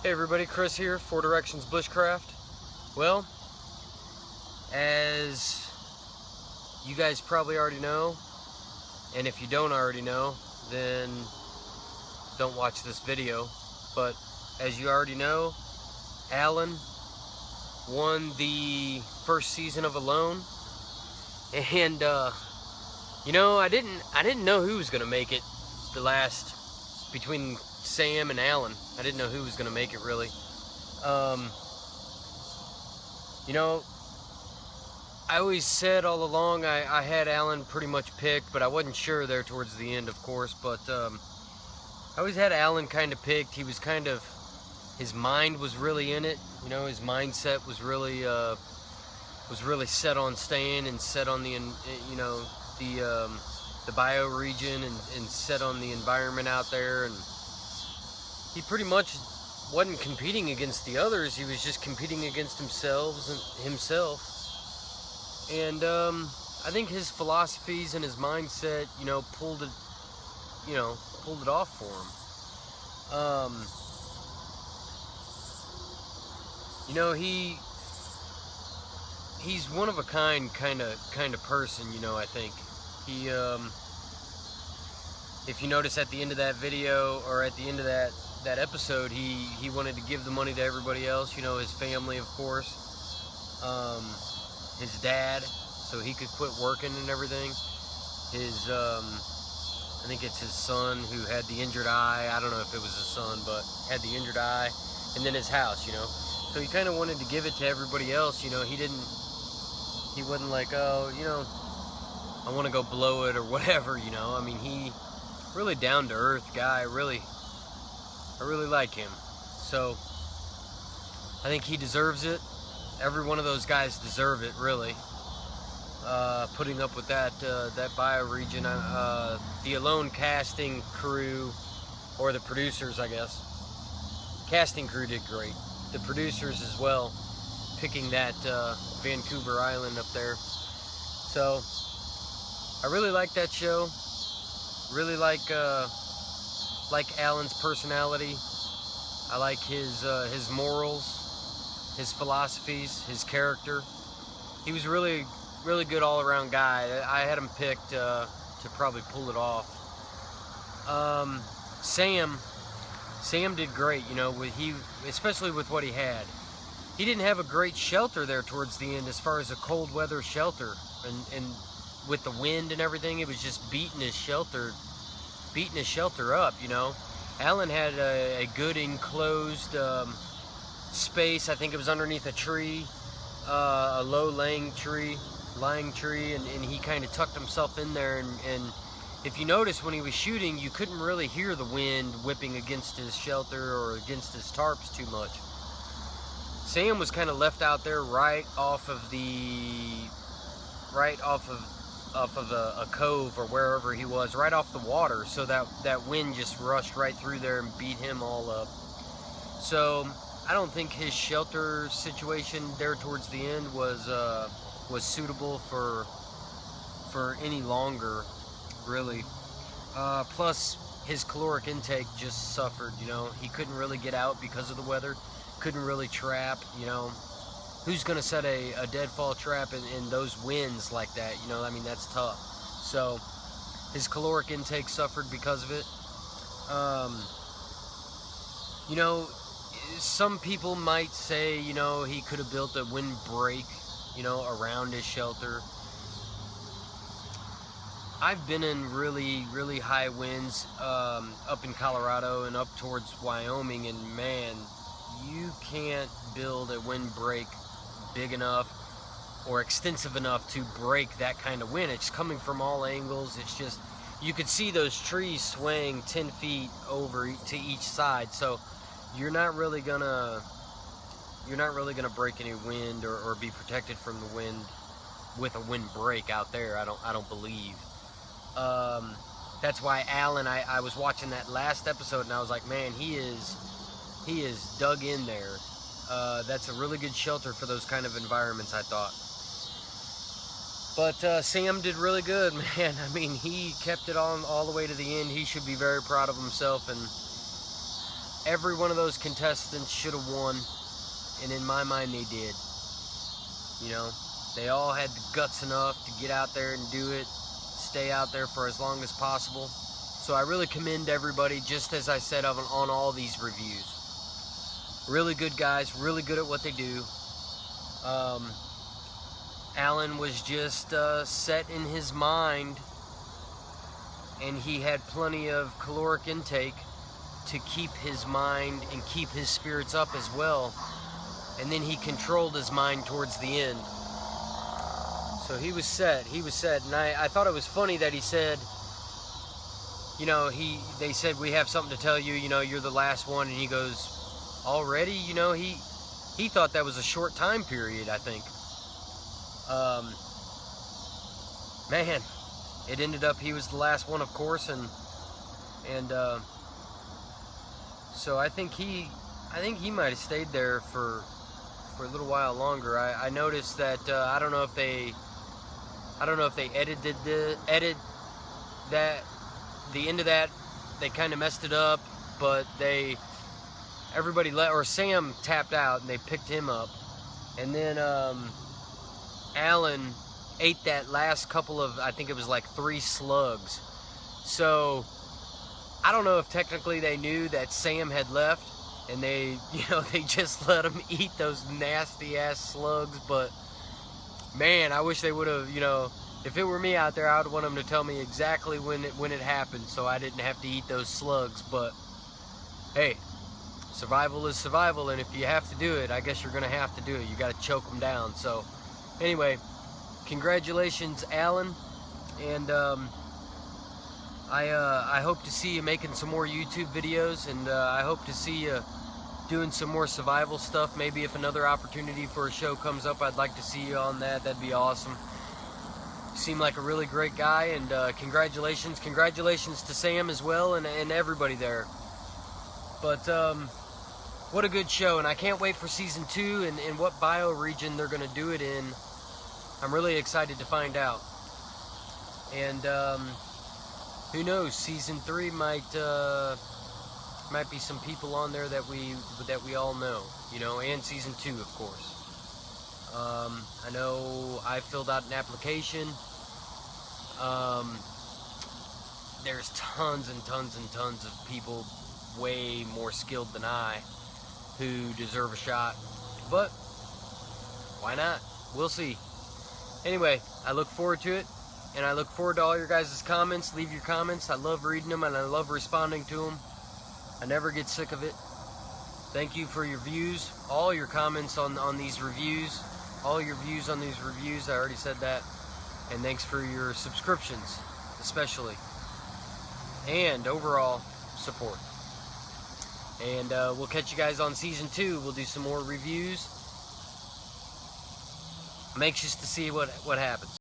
Hey everybody, Chris here, Four Directions Bushcraft. Well, as you guys probably already know, and if you don't already know, then don't watch this video. But as you already know, Alan won the first season of Alone, and you know, I didn't know who was gonna make it between Sam and Alan. I didn't know who was gonna make it really. You know, I always said all along I had Alan pretty much picked, but I wasn't sure there towards the end, of course. But I always had Alan kind of picked. He was kind of, his mind was really in it. You know, his mindset was really set on staying and set on the the bioregion and set on the environment out there. And he pretty much wasn't competing against the others. He was just competing against himself. And I think his philosophies and his mindset, you know, pulled it off for him. You know, he's one of a kind of person. You know, I think he, if you notice at the end of that video, or at the end of that episode, he wanted to give the money to everybody else. You know, his family, of course, his dad, so he could quit working and everything. His I think it's his son who had the injured eye. I don't know if it was his son, but had the injured eye. And then his house, you know. So he kind of wanted to give it to everybody else. You know, he wasn't like, oh, you know, I want to go blow it or whatever, you know. I mean, he really down to earth guy. I really like him. So I think he deserves it. Every one of those guys deserve it, really. Putting up with that bioregion. The Alone casting crew, or the producers, I guess. Casting crew did great. The producers as well, picking that Vancouver Island up there. So I really like that show. Really like Alan's personality. I like his morals, his philosophies, his character. He was really good all-around guy. I had him picked to probably pull it off. Sam did great, you know, especially with what he had. He didn't have a great shelter there towards the end as far as a cold weather shelter, and with the wind and everything, it was just beating his shelter up, you know. Alan had a good enclosed space. I think it was underneath a tree, a low lying tree, and he kind of tucked himself in there. And if you notice, when he was shooting, you couldn't really hear the wind whipping against his shelter or against his tarps too much. Sam was kind of left out there right off of a cove, or wherever he was, right off the water, so that wind just rushed right through there and beat him all up. So I don't think his shelter situation there towards the end was suitable for any longer, really. Plus his caloric intake just suffered, you know. He couldn't really get out because of the weather, couldn't really trap, you know. Who's going to set a deadfall trap in those winds like that? You know, I mean, that's tough. So his caloric intake suffered because of it. You know, some people might say, you know, he could have built a windbreak, you know, around his shelter. I've been in really high winds up in Colorado and up towards Wyoming, and man, you can't build a windbreak big enough or extensive enough to break that kind of wind. It's coming from all angles. It's just, you could see those trees swaying 10 feet over to each side. So you're not really gonna break any wind or be protected from the wind with a windbreak out there. I don't believe. That's why Alan, I was watching that last episode and I was like, man, he is dug in there. That's a really good shelter for those kind of environments, I thought. But Sam did really good, man. I mean, he kept it on all the way to the end. He should be very proud of himself, and every one of those contestants should have won, and in my mind they did. You know, they all had the guts enough to get out there and do it, stay out there for as long as possible. So I really commend everybody, just as I said on all these reviews. Really good guys, really good at what they do. Alan was just set in his mind, and he had plenty of caloric intake to keep his mind and keep his spirits up as well. And then he controlled his mind towards the end. So he was set, and I thought it was funny that he said, you know, they said, we have something to tell you, you know, you're the last one, and he goes, already? You know, he thought that was a short time period, I think. Man, it ended up he was the last one, of course, and so I think he might have stayed there for a little while longer. I noticed that I don't know if they edited that, the end of that, they kind of messed it up, but Sam tapped out and they picked him up, and then Alan ate that last couple of, I think it was like 3 slugs. So I don't know if technically they knew that Sam had left, and they just let him eat those nasty ass slugs. But man, I wish they would have, if it were me out there, I would want them to tell me exactly when it happened, so I didn't have to eat those slugs. But hey, survival is survival, and if you have to do it, I guess you're gonna have to do it. You gotta choke them down. So anyway, congratulations, Alan, and I hope to see you making some more YouTube videos, and I hope to see you doing some more survival stuff. Maybe if another opportunity for a show comes up, I'd like to see you on that. That'd be awesome. You seem like a really great guy, and congratulations to Sam as well, and everybody there. But what a good show, and I can't wait for season 2 and what bioregion they're going to do it in. I'm really excited to find out. And who knows, season 3 might be some people on there that we all know, and season 2, of course. I know I filled out an application. There's tons and tons and tons of people way more skilled than I who deserve a shot, but why not? We'll see. Anyway, I look forward to it, and I look forward to all your guys' comments. Leave your comments. I love reading them, and I love responding to them. I never get sick of it. Thank you for your views, all your comments on these reviews, all your views on these reviews. I already said that. And thanks for your subscriptions, especially, and overall support. And we'll catch you guys on season 2. We'll do some more reviews. I'm anxious to see what happens.